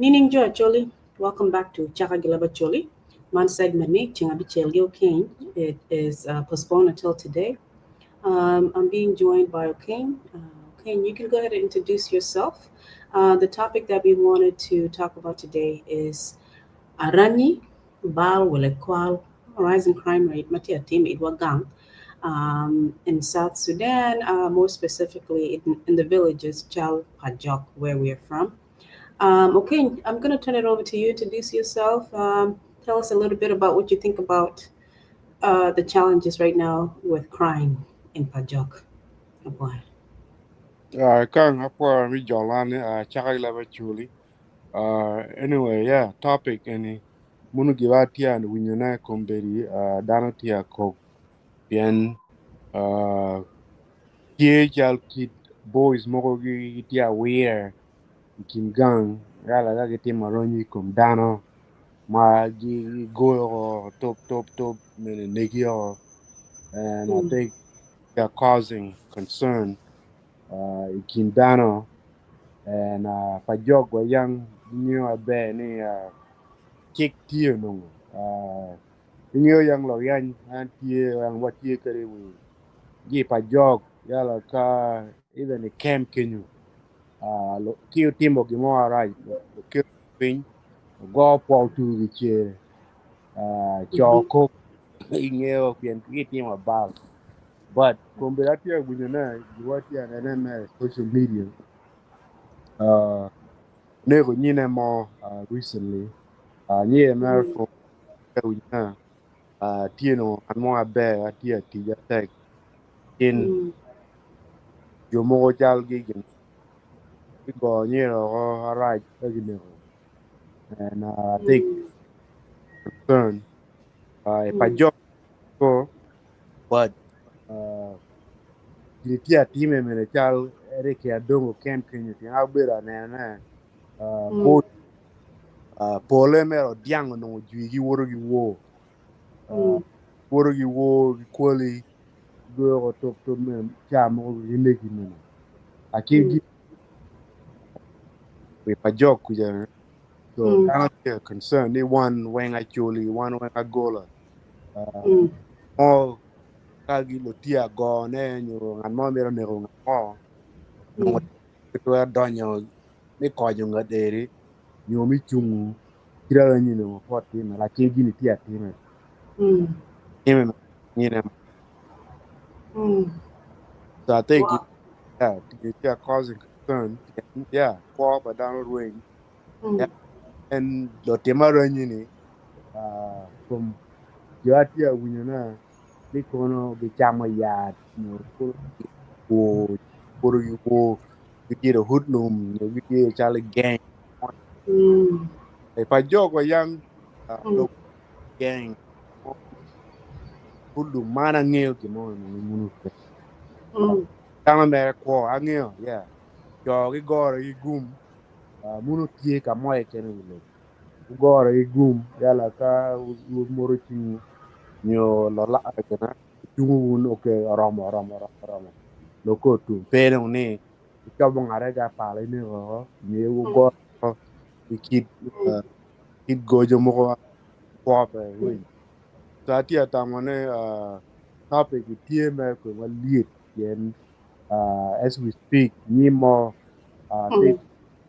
Nining Jo Acholi, welcome back to Chaka Leb Acholi. Man segment ni Ceng Abicel Okeny. It is postponed until today. I'm being joined by Okeny. Okeny, you can go ahead and introduce yourself. The topic that we wanted to talk about today is Arangy, Bal Wale Kwal, rising crime rate, Matia Tim Idwagang, in South Sudan, more specifically in the villages Chal Pajok, where we are from. Okay, I'm going to turn it over to you. Introduce yourself. Tell us a little bit about what you think about the challenges right now with crime in Pajok. Oh boy. Kang apa mi jalan Chaka Leb Acholi. Anyway, yeah, topic any munu giwatia and winyana komberi dana tia ko bien tie jal kid boys moko gi tia wear kim gang gala ga giti maroni kum dano ma gi go top mene negio, and I Mm, think they're causing concern in Dano and Pajok wa yang new abe ni kick tier no new yang lo yan an tier yang what tier kare we gi Pajok yala ka even a camp kenyu lo kill timo gi mo right lo kill pin go po to the che mhm, choko ingeo pien ki timo bal but kumbiratia gunyana giwatia na social media uh nego nyine mo recently nye mer mhm, from Kenya tieno anmo abe atia tija tek in mm, jomo jal gigin go nyero go right agine and I think mm, concern if I mm, job go but uh tia time mene chal ereke adongo ken Kenya ti abera ne mm, both pole mero diango no juigi woro gi wo uh, mm, woro gi wo gi kwali go to men chamo gi neki mene mm, akiri we Pajok kuja. So mm, down here concern they one wing actually one wing agola. mm, All kagi lotia go ne nyo ngan mo mero ne ngan mo no mm, to donyo ni ko jo ngaderi nyo mi chungu kira ni no poti me la kegi ni tia time mm, time ni ne. mm. So I think Wow. yeah it yeah causing concern yeah kwa ba down ring Mm, yeah and lotima ranyi ni from Joatia winyana ni kono gi chamo yat no wo puro wo gi the hoodlum no gi chale gang mm, e pa jogo yang mm, lo gang hoodlum mana ngeo ki mo ni munu mm, tanga me ko angeo yeah jo gi goro gi gum munu tie ka mo e kene wile goro gi gum yala ka moro tingu nyo lo la kana tungu un oke romo loko tu pere ni ka bo ngare ga pale ni ro ni wo go kid kid gojo mo ko pe we sa ti ata mone topic tie me ko walit yen as we speak ni mo mm, take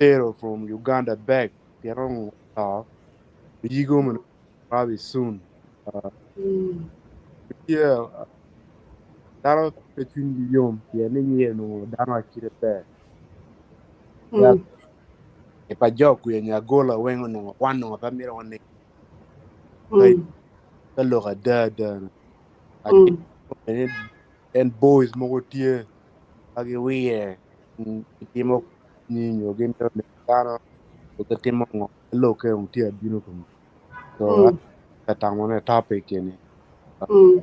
Tero from Uganda back Terong you go probably soon mm, yeah daro petun yom yen ni no dano akire pe ya mm, e pa joku yen ya gola wengo no wano pa mira wone kai mm, kalo ga da aki mm, en boys mo tie agi wiye timo ni nyo gen to ne dano ko timo ngo lo ke un tie bino ko so mm, ta tangone topic ni mm.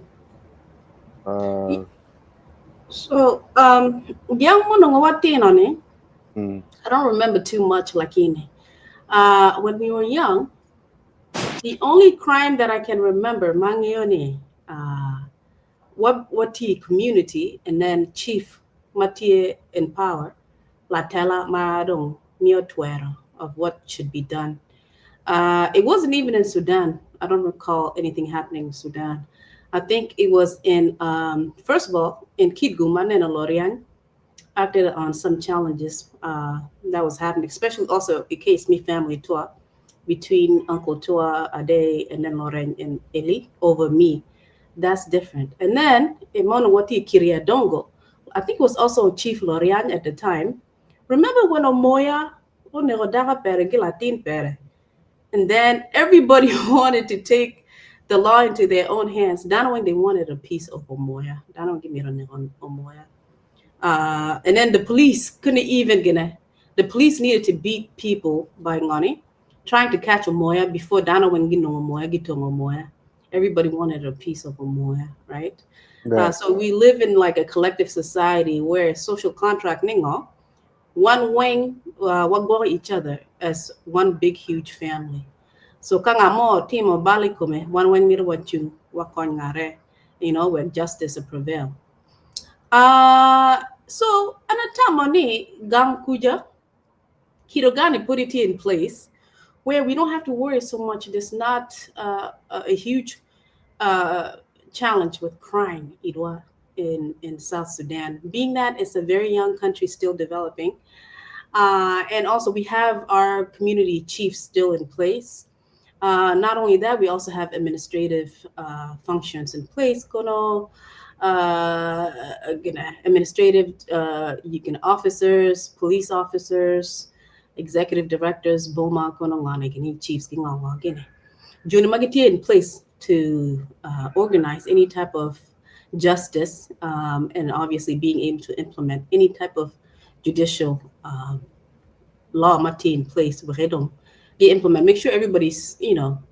uh So, young mo nung watin on it. mm, I don't remember too much like in. When we were young, the only crime that I can remember, mangione, what community, and then chief Matie in power, la tela maadong mio tuero. of what should be done. It wasn't even in Sudan. I don't recall anything happening in Sudan. I think it was in, first of all, in Kitgum and Lorian, acted on some challenges that was happening, especially also in case me family tour between Uncle Tua Ade and then Lauren and Eli over me. That's different. And then Imonowati Kiria Dongo, I think it was also Chief Lorian at the time. Remember when Omoya Onerodaga Pere Gilatin Pere? And then everybody wanted to take the law into their own hands. Dana when they wanted a piece of Omoya. Dana give me on Omoya. And then the police couldn't even the police needed to beat people by money, trying to catch a moya before Dana when you know a moya, get to a moya. Everybody wanted a piece of a moya, right? Yeah. So we live in like a collective society where social contract ningo, one wing wagwa each other as one big huge family. So kanga mo team of balikome, one wing mira wachu wakongare, where justice prevail. So anatamani gang kuja Hirogani put it in place where we don't have to worry so much. There's not a huge uh, challenge with crime, Idwa, in South Sudan, being that it's a very young country still developing. And also we have our community chiefs still in place. Not only that, we also have administrative functions in place. Kono, administrative officers, police officers, executive directors, boma kono ngana gini chiefs ginga gini. Juni magiti in place to organize any type of justice and obviously being able to implement any type of judicial law mati in place. They implement, make sure everybody's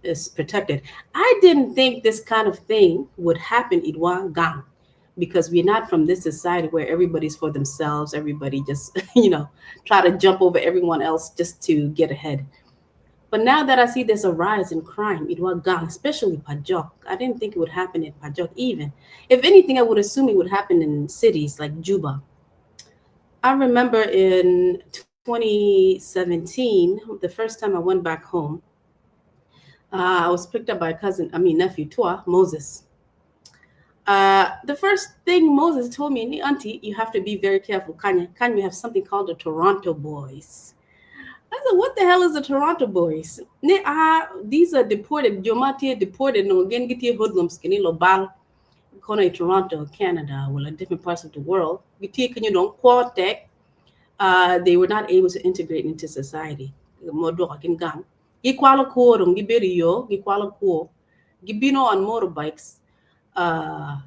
is protected. I didn't think this kind of thing would happen in Gang because we're not from this society where everybody's for themselves. Everybody just try to jump over everyone else just to get ahead. But now that I see there's a rise in crime in Gang, especially Pajok, I didn't think it would happen in Pajok even. If anything, I would assume it would happen in cities like Juba. I remember in 2017, the first time I went back home, I was picked up by nephew, Tua, Moses. The first thing Moses told me, Auntie, you have to be very careful. Kanye, we have something called the Toronto Boys. I said, what the hell is the Toronto Boys? These are deported, Jomati deported, no, again, get your hoodlums, Kenilo Bal, Kona, Toronto, Canada, well, different parts of the world. Can you don't quartet? They were not able to integrate into society. Gikwala kuo giberiyo, gikwala kuo, gibino on motorbikes.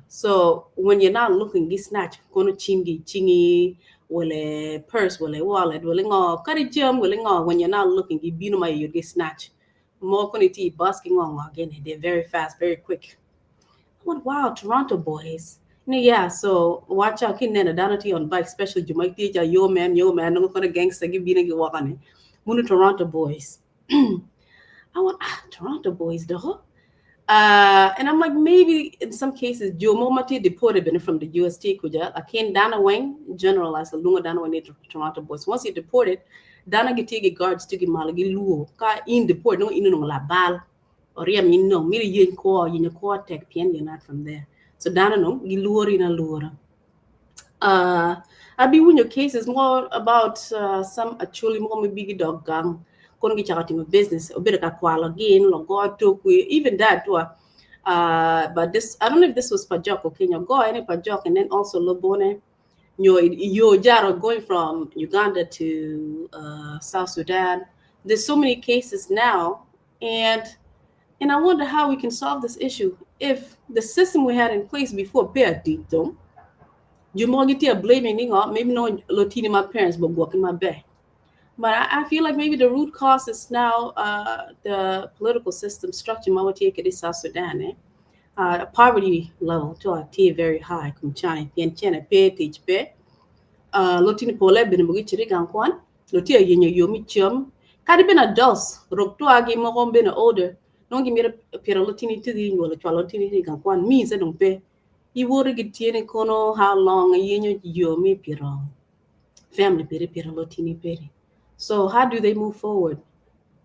So when you're not looking, gi snatch, kono chingi, wale purse, wale wallet, wale ngo, kari jam, wale ngo, when you're not looking, gibino my you get snatch. More koniti busking on again, they're very fast, very quick. I went, wow, Toronto boys. Yeah, so watch out, kin nena danati on bike, especially Jamaica, yo man, no gonna gangster, give me a walk on it. Munu Toronto boys. I went, Toronto boys, though. And I'm like, maybe in some cases, Joe Momati deported been from the UST kuja. I can't Dana Wang generalize the Lunga Dana Wang Toronto boys. Once he deported, Dana get guards to get malagi luo. Ka in deport no in no la bal. Or yeah, me no, me yin ko tech pian, you're not from there. So Dana no, giluori na luora. I be when your case is more about some actually more big dog gang. Kono gi chakati my business. Obira ka Kwal again, logo talk even that too. But this I don't know if this was Pajok or Kenya. Go any Pajok and then also Lobone. Yo Jaro going from Uganda to South Sudan. There's so many cases now, and I wonder how we can solve this issue if the system we had in place before Bear Dictum. You more get blaming maybe no Latino my parents but walking my back. But I feel like maybe the root cause is now the political system structure. Mawati South Sudan, poverty level to our T very high. Kumchani, Pienchana, pay, teach pay. Lotini Pole, Benamugichi Gankwan, Lotia Yin Yomi Chum. Had it been adults, Roktua gave my home been older. Don't give me a Piralotini to the Lotini Gankwan means I don't pay. You would get Tiene Kono how long a yin yomi piro. Family peri piralotini peri. So how do they move forward?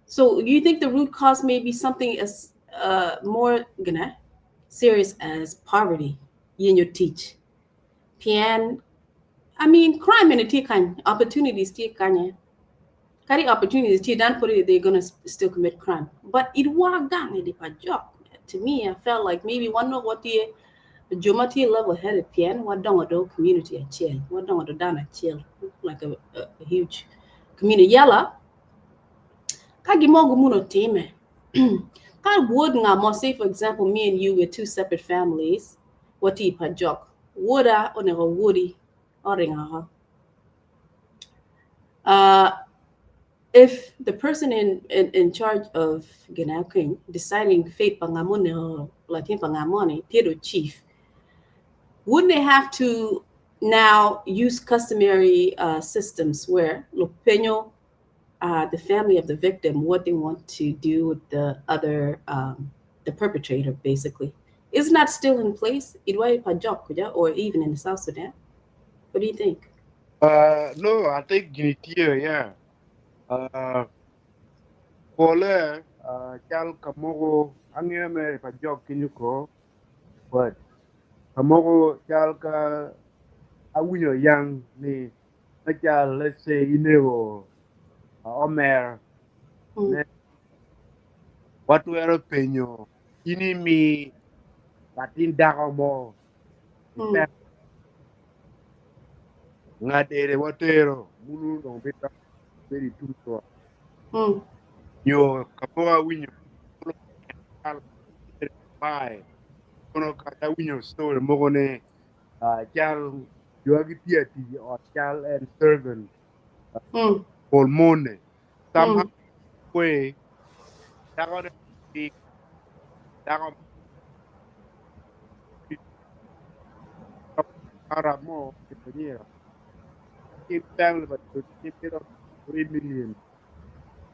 So you think the root cause may be something as more gonna serious as poverty? In your teach, pian. I mean, crime in a tea kind opportunities tea kanye. Carry opportunities tea don't put it they're gonna still commit crime. But it was gang in the Pajok. To me, I felt like maybe one of what the Jomati level headed pian, what done with the community at chill, what done with the down at chill, like a huge community. Yalla, kagi mogu muno time. God would nga mo say for example me and you were two separate families. Wati Pajok. Woulda on a woody or uh if the person in charge of Ganakin deciding fate pangamone or Latin pangamone, Tiro chief, wouldn't they have to now use customary systems where Lopeño, the family of the victim, what they want to do with the other, the perpetrator, basically? Isn't that still in place? Idwai Pajok, or even in the South Sudan? What do you think? No, I think Ginitia, yeah. Pole, chal kamogo, angeme pa jok kinyuko, but kamogo chal ka awinyo yang ni, na chal, let's say, inego, omer, Mm, ne, watu ero penyo, ini mi, katin dako mo, mm, ipe, ngadere watero, munu no beta, very tuto, mm, yo, kamogo awinyo, kono chal, bai, kono kata awinyo story, mogo ne, child Yuagitiati or child and servant mm, hormone. Somehow mm, way that got big that got more in family but to keep it up $3 million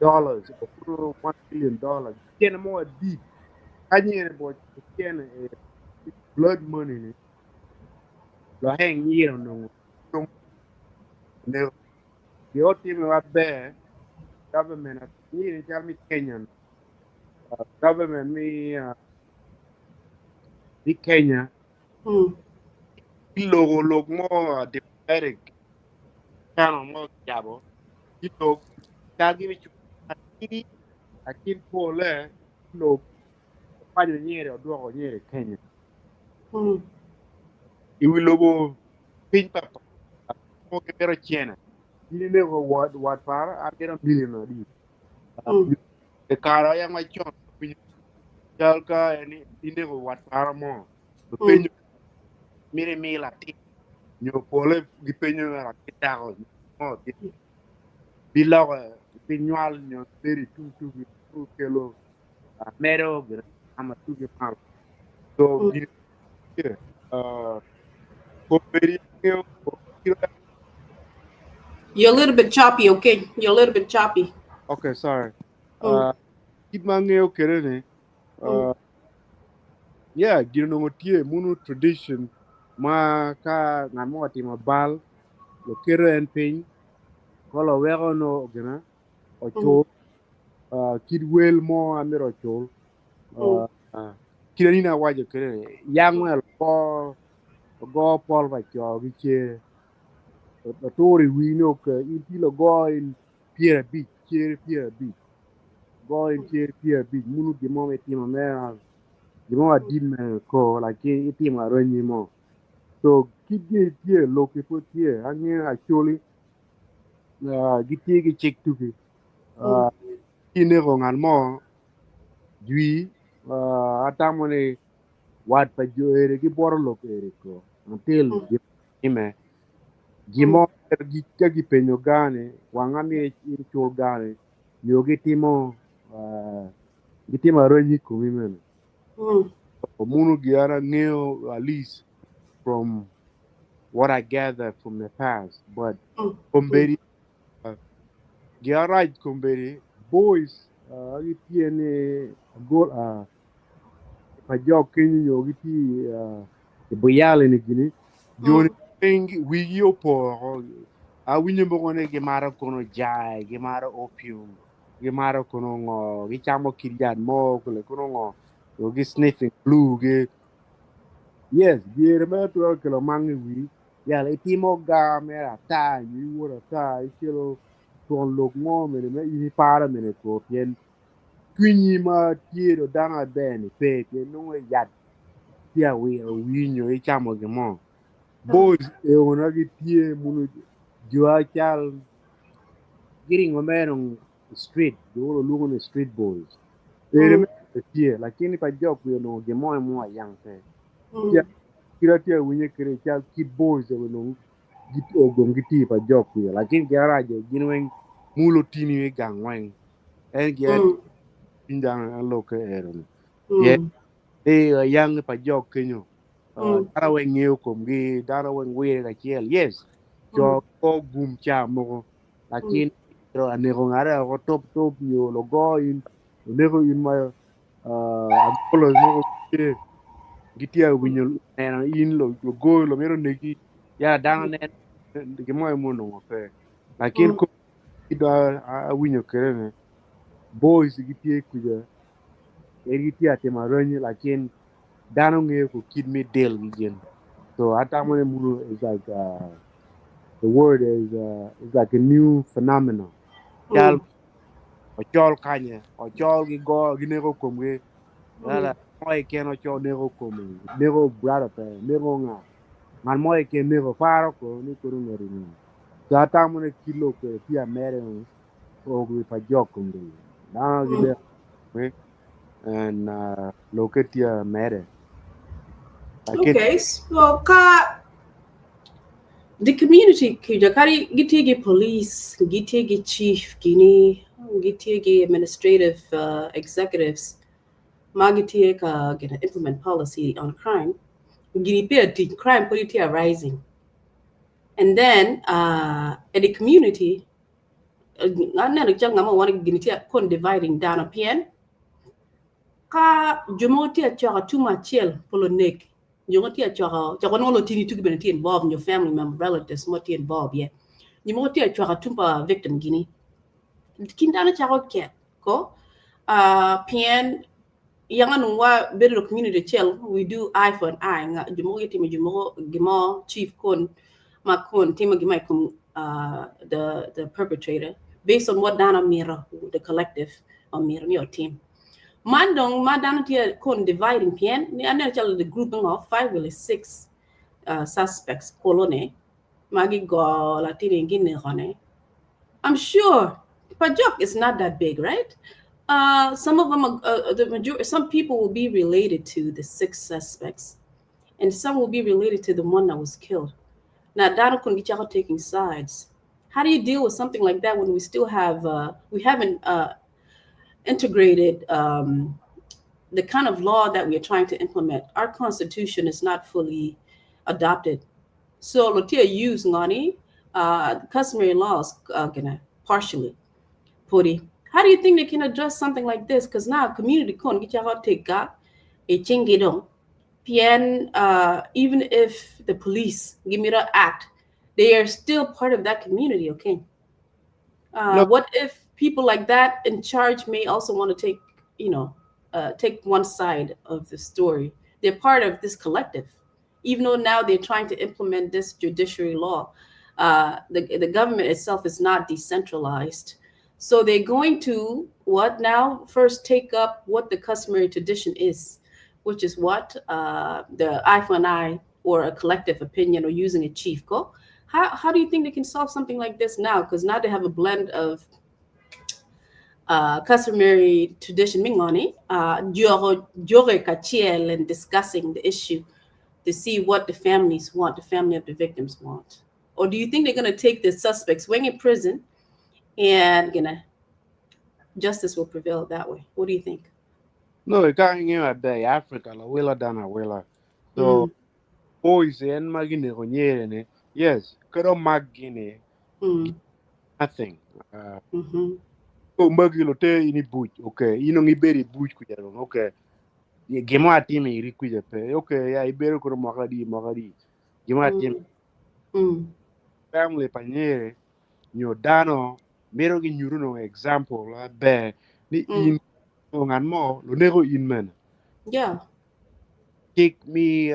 or $1 million. Can more deep. I need about can blood money lo hang year no no the ultimate up there government need tell me Kenyan government me the Kenya mm. logo look more democratic kind of more jabo look can give it to akin pole look panyo nyere odwoko nyere Kenya Mm, iwi logo piny papa mo kero chiena ini nego wat para akero million adi mm, e kara yang machon piny jalka eni inego wat para mo mm, penyo mire mila ti nyo pole gi penyo ra kitako mo bila pinyal nyo beri tu kelo mero ama tu ge mal so mm. gini uh ko beri You're a little bit choppy, okay? You're a little bit choppy. okay sorry Mm, kit mang'eyo kerene mm, yeah gino ngotie munu tradition ma ka ng'at mo timo bal lo kero en piny kolo weko no gina mm, ochul kid wel mo amiro ochul mm, kid anina awajo kerene yang wel go pol ba cho gi che tori wino ke intilo go in pier big chier pier big go in chier pier big munu gimo me timo me gimo adim ko la ke itimo aronyi mo so kidie tie lo ke po tie ange actually gitie gi chik tuki mm, kine ko ngan mo jui atamone wat pa jo ere gi boro lo ke ere ko until mm, ime mm, gimo gi ka gi penyo gane wangami ir chul gane yo gitimo aronyi kumi men mm, munu giara ngeo at least from what I gather from the past but mm, mm, Komberi Giaraj Komberi boys tiene gol Pajok Kenya giti boyale ni gini mm, Joni Ping Wigio po winyo mbongone gimaro kono jai, gimaro opium, gimaro kono ngo, gichamo kirian mo, kule kono ngo, gi sniffing glue, yes, giere me to kilo mangi wi, ya le timo ga me ra ta, yi wora ta, kilo ton lok mo me yi para me ko pien, kwinyi ma tiero dana bene, pe, ke no yat, tia winyo, chamo gimo. Boys, una gi tie munu, jua chal, getting a man on the street, the whole look on the street boys. Mm. Tie, lakini Pajok we no ge mo young pe. Tia Mm. kira tia winye kire tia kid boys we no git ogom giti Pajok we. Lakini gara je ginwen mulo tini we gang wang. En get Mm. pinjang an loke eron. Ye Mm. young Pajok kenyo. Mm. Dara we ngeo kom gi dara we we ga chiel. Yes. Mm. Cho ko gum cha mo. Mm. Lakini pero anego ngare ko top yo lo go in anego in my agolo mo ke gitia winyo nena in lo go lo mero neki ya dana ne ke mo no pe lakin Mm. ko ida a winyo kere boys gitie kuja e gitia te maroni lakin dana nge ko kid me del gigen so ata mo mulu is like the word is like a new phenomenon chal Mm. o chol kanye o chol gi go gi ne ko komwe Mm. yala moy ken o chol ne ko komwe ne ko brother pe ne ko nga man moy ken ne ko faro ko ni ko ngari ni sa ta mo ne kilo ko ti amere o gi pa jokum de na gi Mm. de we and loketia mere lakin Okay, so the community jakari gitigi police, gitigi chief, gini, gitigi administrative executives, magitigi gonna implement policy on crime. Gini pe crime policy rising. And then at the community, I'm not want to dividing down a pian ka jomoti a choka too much chill polo neck. Jomoti a choka no tini to be involved in your family member relatives, moti involved, yeah. Jomoti a choka tumpa victim guinea. Kindana chako cat ko pian young and wa better community chill, we do eye for an eye. Jumo timi jumo gimo chief kun makun tima gimai kum the perpetrator based on what dana mira the collective or mira your team. Mandong madana tia kun dividing pian ni anel chal the grouping of 5 really 6 suspects colone magi go latini gine hone. I'm sure Pajok is not that big, right? Some of them, the majority, some people will be related to the 6 suspects, and some will be related to the one that was killed. Now, that can get y'all taking sides. How do you deal with something like that when we still have, we haven't integrated the kind of law that we are trying to implement? Our constitution is not fully adopted. So, Lotia use ngani, customary laws, gonna partially. Puri. How do you think they can address something like this? Because now community kon get your take a chingidong. Pian even if the police give me the act, they are still part of that community, okay? no What if people like that in charge may also want to take, take one side of the story? They're part of this collective, even though now they're trying to implement this judiciary law. The government itself is not decentralized, so they're going to what now? First, take up what the customary tradition is, which is what the eye for an eye or a collective opinion or using a chief go. How do you think they can solve something like this now? Because now they have a blend of customary tradition mingoni, jore kachiel and discussing the issue to see what the families want, the family of the victims want. Or do you think they're gonna take the suspects weighing in prison and gonna justice will prevail that way? What do you think? no e ka ngi ma be africa la wela dana wela so Mm. boys en magine ko nyere ne yes kero magine Mm. nothing Mm-hmm. o magilo te ini buch okay ino ngi beri buch ku jaro okay ye gema time iri ku je pe okay ya ibero ko magadi gema time Mm. Mm. family panyere nyo dano mero gi nyuru no example la be ni in ngan mo lo nego in men Yeah. kick me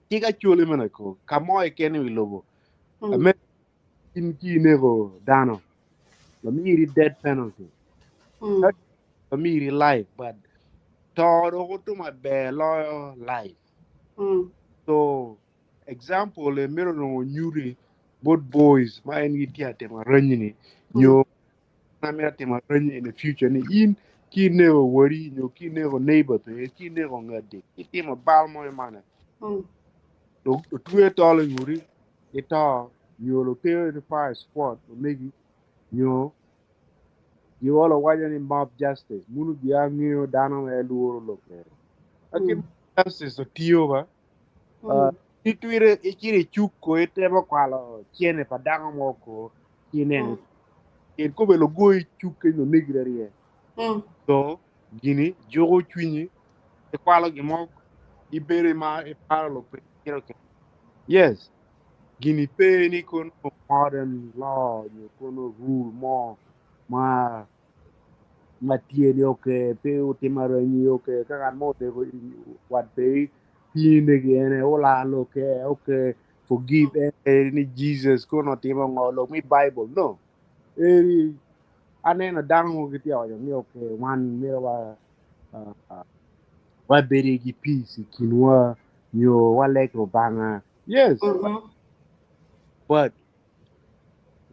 kick a chule men ko kamo e ken wi lobo a me in ki nego dano lo mi ri death penalty that lo mi ri life but to go to my be lo life so example le mero no nyuri both boys ma en gi tiate ma ranyini nyo na mera te ma in the future ni in ki ne o wori nyo ki ne o neighbor to ki ne o ngade ki te ma bal mo mana to tuwe to le yuri ita nyo lo te the fire squad o megi nyo you all waja ni mob justice munu biya ngio dano e luoro lo kere akin justice to tiyo ba ni tuire ikiri chuko ete mo kwalo chiene pa dango moko kinene en ko be lo goy chuke no negre so gini jogo chwinyi e kwalo gi mok ibere ma e parlo pe kiro ke yes gini pe ni kono modern law ni kono rule mo ma tieni oke pe utimaro ni oke kaka mo te what pe pine gene ola lo ke oke forgive ni Jesus kono timo ngolo mi bible no eri anena dango giti ayo mi oke one mi wa wa bere gi peace kinwa yo wale robanga yes but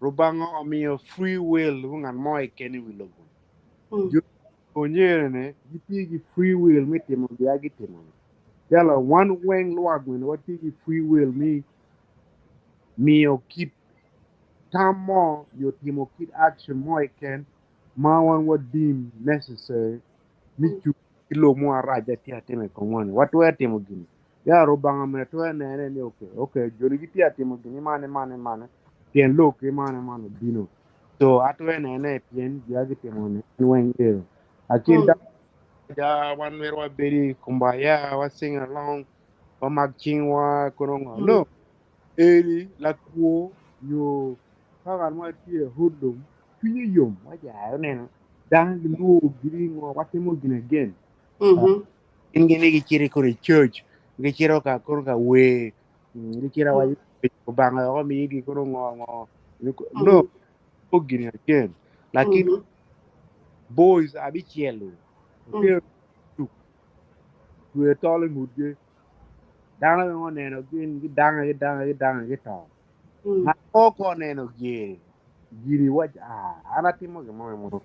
robanga omi a free will ngan moy keni wilogo jo onyere ne giti gi free will mi timo gi agitimo yala one wing luag when what gi free will mi o keep tamo yo timo keep action moy ken ma wan what deem necessary mi chu ilo mo araja ti atime ko ngone watu atimo gini ya robanga me to ne ni okay jori giti atimo gini mane tien lo ke mane dino so atu ne pien ya gitimo ne wengero akin da wan mer wa beri kumbaya wa sing along wa magching wa kono no eri la kuo yo kaga mo ti hudum pinyi yom wa ja ne dan lu giri ngo watimo gini again in gini gi chiri kuri church gi chiro ka kur ka we gi chira wa ko banga ko mi gi kuru ngo no ko gini again lakin boys abi chielo okay tu we tole mudge danga ngo ne no gin gi danga gi to na ko ne no gi giri wa ana timo ge mo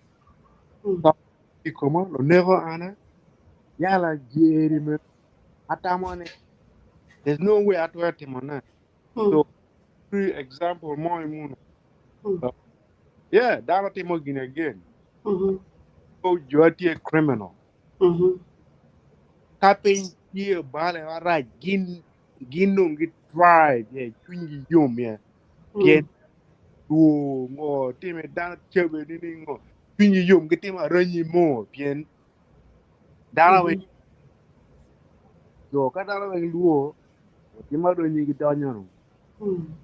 to ko mo lo nego ana yala giri me atamone there's no way I tell him on that. So, for example, more moon. Yeah, that thing again. So, you're a criminal. Tapping here, bale, all right, ginung get tried, yeah, twingy yum, yeah. Get to go, team it down, chubby, go. Twingy yum, get him a runny more, pien. That way, so, cut out of the luo, what you might only get on your own.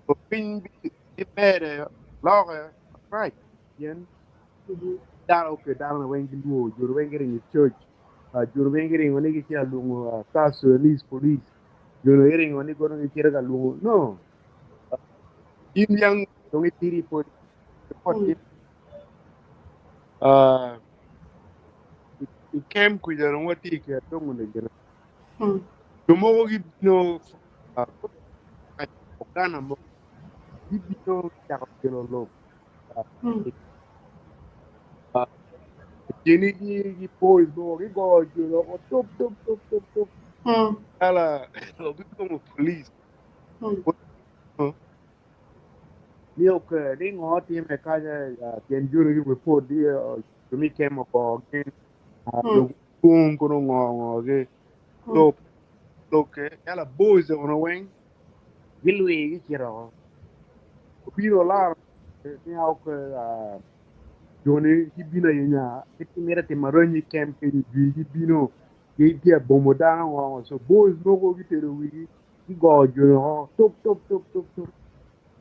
So, ping be better, lawyer, right, pien. Dar okay dar na wengi luo jur wengi in church jur wengi ring woni ki lungo tas police jur wengi ring woni gono ki ga lungo no in yang dongi tiri po pot uh I came ku jaro wati ke dongo ne gena mo gi no kana mo gi no ta ko lo jeni gi boys bo gi go juro ko top ala obi como police Leo ke di ngoti me ka ja tien juru gi report di to mi kemo ko gen lo kung kono ngo ge to lo ke yala boys ono wen gilwe gi kiro biro la ni au ke joni hibina yenya iti mere te maroni kem ke gi hibino ge dia bomoda ngo so boys no go gi tere wi gi go juro top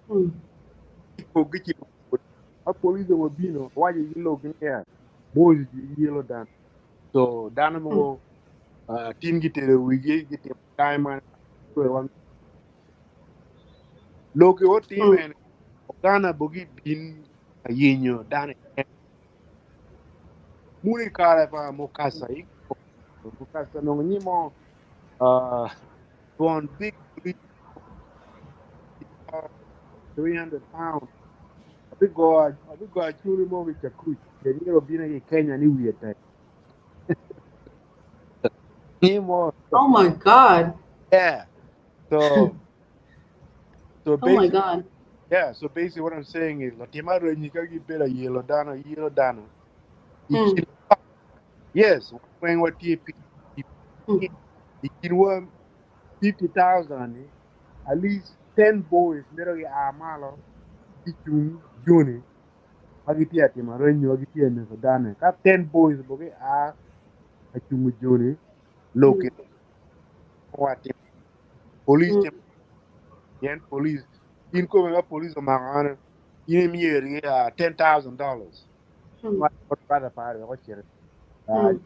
ko gichi a police mo bino waje yilo gnya boys yilo dan so dan mo team gitere wige gitere time wan loke o team en Ghana bogi bin yinyo dan muri kare pa mukasa mukasa no nyimo one big police 300 pounds abigo achuri mo vichakuch yeniro bina ki Kenya ni wiete nyimo Oh my God. yeah so so Oh my basically God. yeah so basically what I'm saying is la timaro ni kagi bela yelo dano Mm. ikin yes when what TP Mm. ikin wa 50,000 at least 10 boys mero ki amalo ichung juni magitia timaro ni wagitia ne dane ka 10 boys boge a achung juni Mm. loke wati police Mm. tem yen police in ko ga police ma in mieri $10,000 Mm. ma ko para para ko chere a Mm.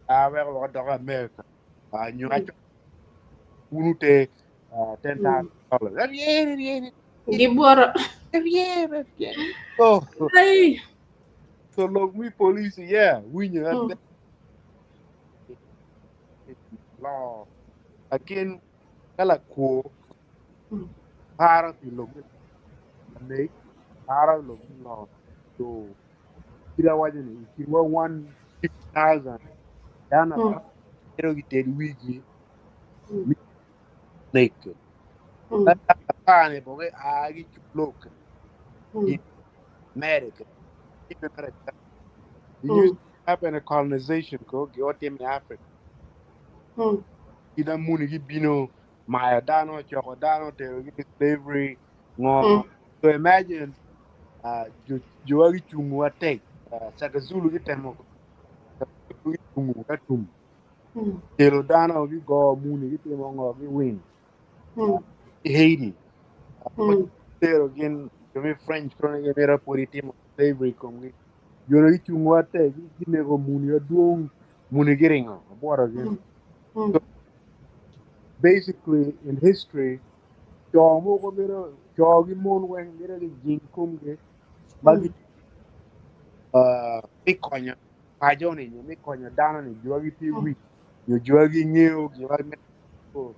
a we ko do America a nyu a Mm. unu te Mm. $10,000 yeah Gibora. yeah so Hey. so look me police yeah we knew that Mm. law again kala ko Mm. para ti lo ne para lo law so kira wajeni kira 150,000 dana Mm. pero ki wigi Mm. mi naked Mm. that pane boge agi look Mm. in America even America it used Mm. to happen a colonization ko get in Africa Mm. ida muni gi bino maya dano choko dano te gi slavery ngo Mm. so imagine juwagi chungu atek saka zulu gi temo ko gi chungu atum Mm. telo dano gi go muni gi temo ngo gi win Mm. Haiti ko Mm. tero gen kami French kono ge mera pori temo slavery kom gi jono gi chungu atek gi nego muni aduong muni gi ringo boro gen Mm. so Mm. basically in history chomo ko mera chogi mon wen mera gi jing kum ge magi Mm. mi konyo pajoni nyo mi konyo dano ni juagi ti Mm. wi nyo juagi ngeo juagi meto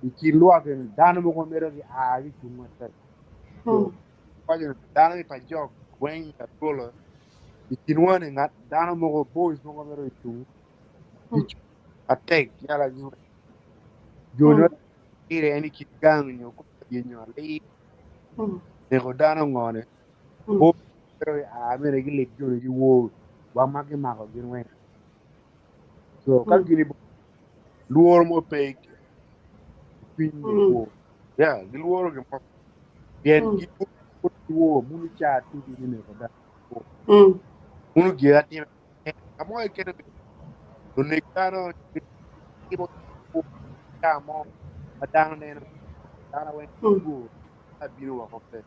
iki luake ni dano mo ko mero ki agi chunga tek so Mm. kwaje dano ni pajok kwen ya tolo iki nwane ngat dano mo ko boys mo ko mero chung Mm. ichu atek yala nyo jono Mm. ire any ki gang nyo ko nyo le Mm. ne ko dano ngone Mm. bo mero a mero ki lip jono ki wo wa maki mako ginwen so ka Mm. gini luor mo pe piny de Mm. wo ya giluoro gi mo yen Mm. gi wo munu cha tu di ne ko da Mm. munu gi ati amo e kene do ne kano ki mo wo cha mo madang ne no dana wen Mm. wo a biro wa ko pe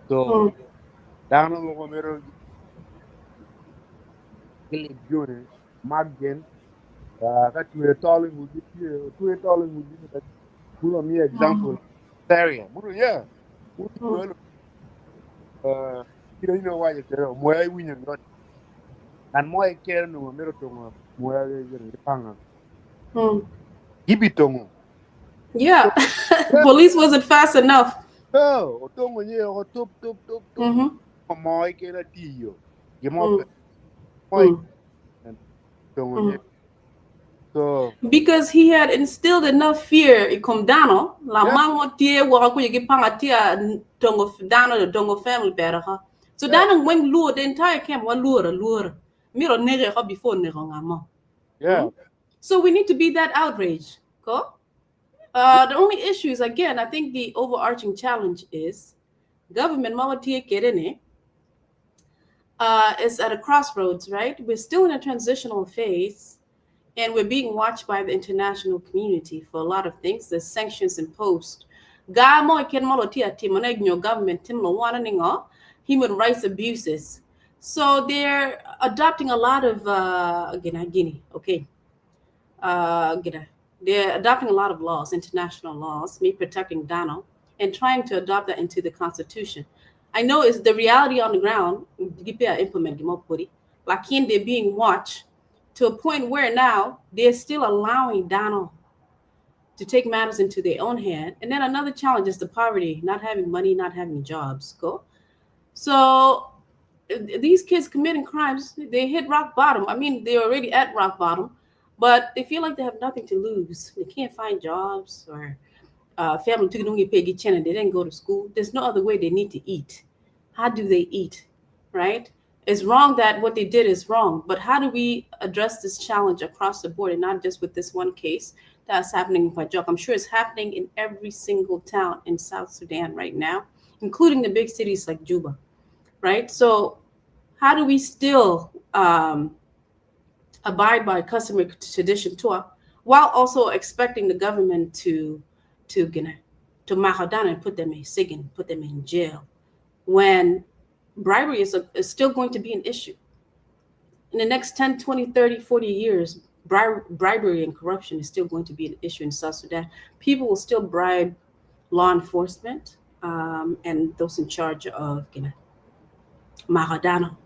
so Mm. dana mo ko mero gele jone maggen ka tuwe tole mu di tuwe tole mu di da munu mi example area munu yeah Mm. munu kira ino waje kero mo ai winyo nan mo e kero no mero tongo mo e gere panga Mm. gibi tongo Yeah. yeah Police wasn't fast enough. o tongo nye o top Mm-hmm. mo e kera tiyo gi mo pe Mm. mo e Mm. tongo nye Mm. so Because he had instilled enough fear in Komdano, la yeah mango tie waka yigi panga tia tongo dano the dongo family better ha. So yeah dano when lure the entire camp wa lure. Miro nere ha before nere ngamo. yeah So we need to be that outrage. Go. The only issue is again, I think the overarching challenge is government mama tie kerene is at a crossroads, right? We're still in a transitional phase and we're being watched by the international community for a lot of things. There's sanctions imposed Ga mo ken mo tia tim na your government tim lo wana ningo human rights abuses. So they're adopting a lot of Guinea, okay. Gina, they're adopting a lot of laws, international laws, me protecting Dano, and trying to adopt that into the constitution. I know it's the reality on the ground. Implement like they're being watched to a point where now they're still allowing Dano to take matters into their own hand. And then another challenge is the poverty, not having money, not having jobs. Go. So these kids committing crimes, they hit rock bottom. I mean, they're already at rock bottom, but they feel like they have nothing to lose. They can't find jobs or family don't get paid, they didn't go to school. There's no other way they need to eat. How do they eat? Right? It's wrong that what they did is wrong, but how do we address this challenge across the board and not just with this one case that's happening in Pajok? I'm sure it's happening in every single town in South Sudan right now, including the big cities like Juba, right? So how do we still abide by customary tradition tour while also expecting the government to to Mahadan and put them in Sigin, put them in jail, when bribery is still going to be an issue. In the next 10, 20, 30, 40 years, bribery and corruption is still going to be an issue in South Sudan. People will still bribe law enforcement and those in charge of Mahadana.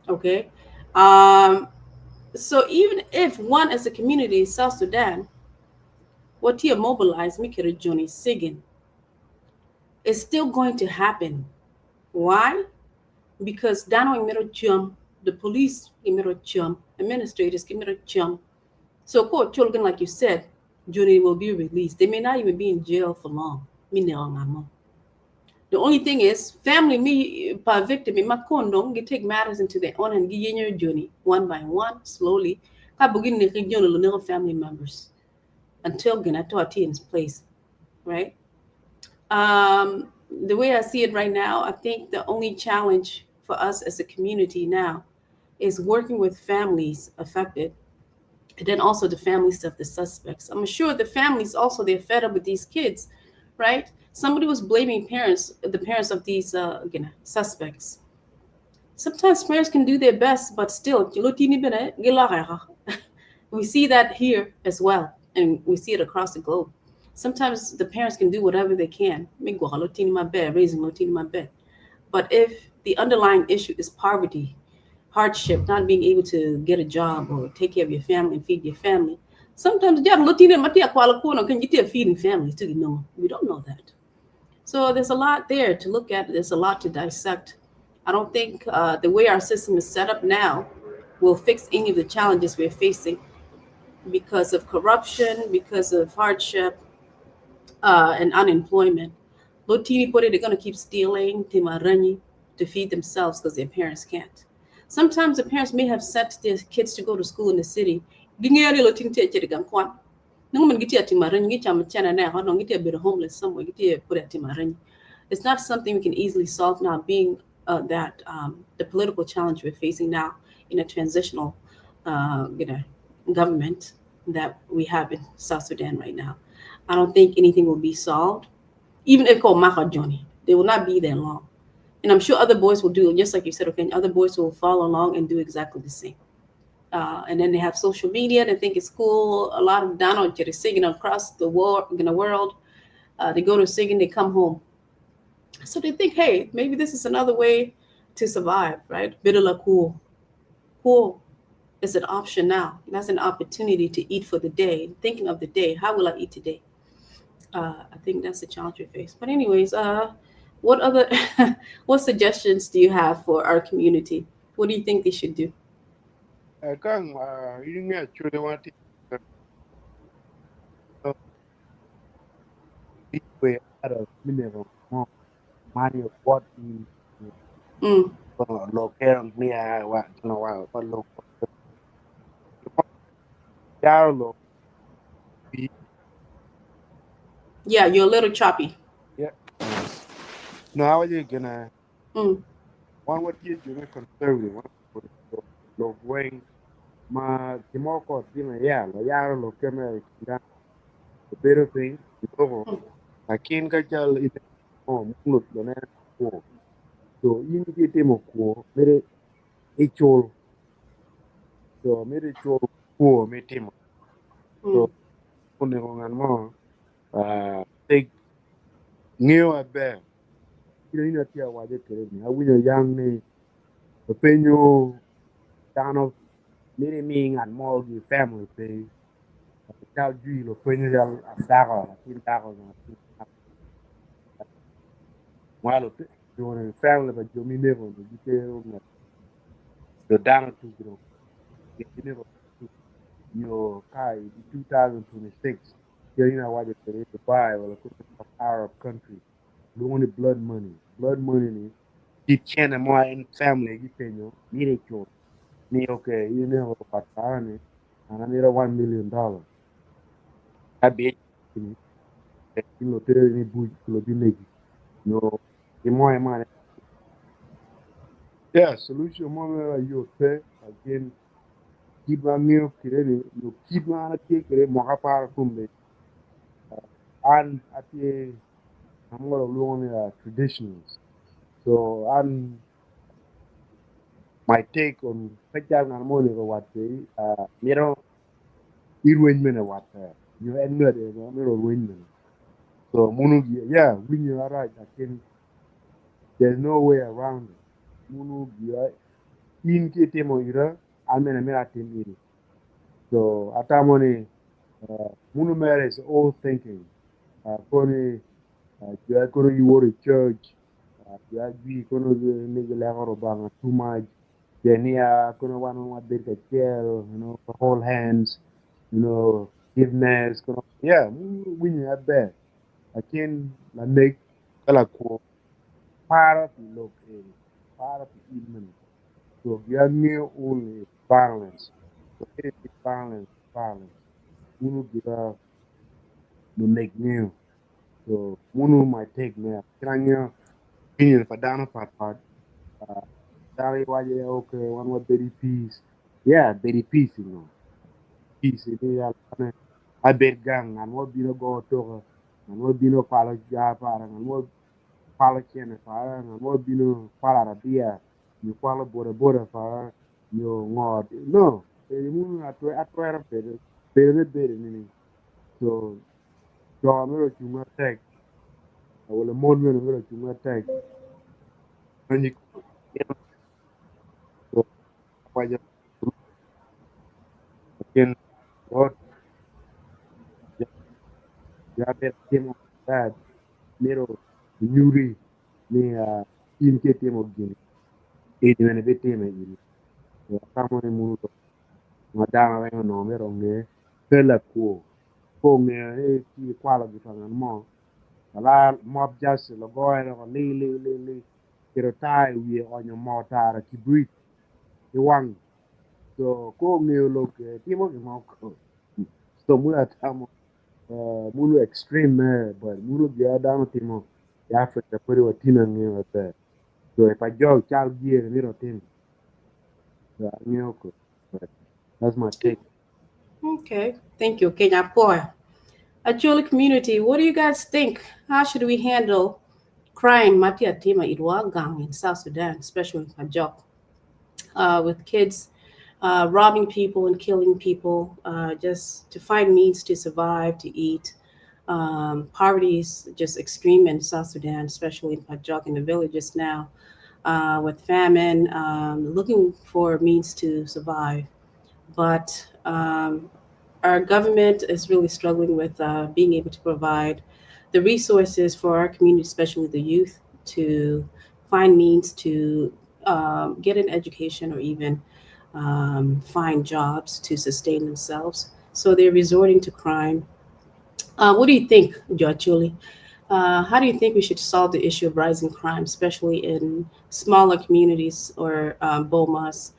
Okay. Um, so even if one as a community in South Sudan, what he mobilized, Mikira Johnny Sigin, is still going to happen. Why? Because Dano Imirochum, the police Imirochum, administrators Imirochum. So court children, like you said, Johnny will be released. They may not even be in jail for long. The only thing is, family me per victim in Makondo, you take matters into their own and get your journey one by one, slowly. Ka begin to regional family members until Ganato in place, right? Um, the way I see it right now, I think the only challenge for us as a community now is working with families affected, and then also the families of the suspects. I'm sure the families also they're fed up with these kids, right? Somebody was blaming the parents of these suspects. Sometimes parents can do their best, but still, we see that here as well, and we see it across the globe. Sometimes the parents can do whatever they can, raising my bed. But if the underlying issue is poverty, hardship, not being able to get a job or take care of your family and feed your family, sometimes can you feeding families too? No, we don't know that. So there's a lot there to look at. There's a lot to dissect. I don't think the way our system is set up now will fix any of the challenges we're facing because of corruption, because of hardship, and unemployment. Lotini put it, they're going to keep stealing to feed themselves because their parents can't. Sometimes the parents may have sent their kids to go to school in the city. Homeless somewhere. It's not something we can easily solve now, being that the political challenge we're facing now in a transitional government that we have in South Sudan right now. I don't think anything will be solved. Even if called Johnny, they will not be there long. And I'm sure other boys will do, just like you said, okay, other boys will follow along and do exactly the same. And then they have social media. They think it's cool. A lot of Donald Jerry singing across the world. They go to singing, they come home. So they think, hey, maybe this is another way to survive, right? Bidula cool. Cool is an option now. That's an opportunity to eat for the day. Thinking of the day, how will I eat today? I think that's the challenge we face. But anyways, what other what suggestions do you have for our community? What do you think they should do? Kang ini actually want to way out of mineral money what in Mm. local near what local dialogue Yeah, you're a little choppy. yeah no how are you gonna Mm. one what you conservative one lo going ma timoko tina ya lo ya lo keme da better thing Akin ka chal ite mulut lo ne ko. So in ki timo ko mere ichol. So mere chol ko me timo. So Mm. kone ko ngan mo take ngeo abe. Ina tia waje kere ni. Awinyo yang ni penyo dano mere mi ngan mo gi family pe. Chal jui lo penyo jal asako. Akin tako na. Malo te. Jone family ba jomi nebo. Jite the dano tu giro. Nebo your kai 2026 here you know why they to buy or a Arab country only blood money ni keep channel more in family you pay you need it ni okay you know patani and I need a $1 million I be ni kilo tere ni buj kilo binegi no the more money yeah solution more you pay again keep my meal kire you keep my take kire mo kapar kumbe and at the I'm gonna learn traditions. So and my take on pajang and money or what they miro irwin what you end it miro win. So munu yeah when you are right I think there's no way around it. Munu in kitemo ira almena mera tim iri. So atamoni munu mere is all thinking. Koni you kono you were church you agree kono nigga lehoro banga too much then yeah kono one bit of chair hold hands forgiveness kono yeah we need that I can la make kala ko para to look in para to even so give me only violence so it is violence unu gira no make new so unu might take me kanya opinion pa dana pat Dari waje okay one more Betty Peace. Yeah, Betty Peace, Peace ini ya kana aber gang and what bino go to and what bino palo ja para and what palo chene para and what bino pala rabia you palo bora para you ngod no e mu atwera bere ni so so amero chunga tek wala mon men amero chunga tek ani so waje ken what ya ber temo bad mero nyuri ni in ke temo gini e di mene bete me gini kamo ni munu to madama wengo no mero nge pela ko nge ti kwala gi tangan mo ala mob jas lo goy lo li kiro tai wi onyo motara kibrit i wang so ko nge lo ke timo gi mo ko so muna tamo munu extreme but munu gi adama timo ya Africa puri watina nge wate so if I jog chal gear ni rotin so nge ko but that's my take. Okay, thank you, Kenya Poy. Actually, community, what do you guys think? How should we handle crime? Matia Tima Idwagang in South Sudan, especially in Pajok, with kids robbing people and killing people just to find means to survive, to eat. Poverty is just extreme in South Sudan, especially in Pajok in the villages now, with famine, looking for means to survive. But our government is really struggling with being able to provide the resources for our community, especially the youth, to find means to get an education or even find jobs to sustain themselves. So they're resorting to crime. What do you think, Joachuli? How do you think we should solve the issue of rising crime, especially in smaller communities or bomas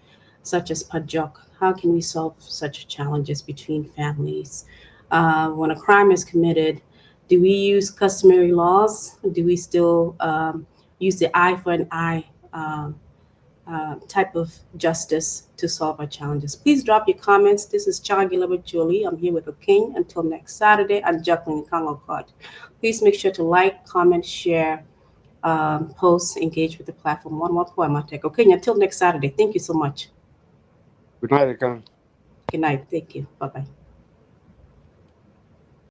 such as Pajok? How can we solve such challenges between families? When a crime is committed, do we use customary laws? Do we still use the eye for an eye type of justice to solve our challenges. Please drop your comments. This is Chaka Jolie. I'm here with Okeny. Until next Saturday, I'm Jacqueline Kangokot. Please make sure to like, comment, share, post, engage with the platform. One more poem I'll take. Okay, until next Saturday. Thank you so much. Good night, Okeny. Good night. Thank you. Bye-bye.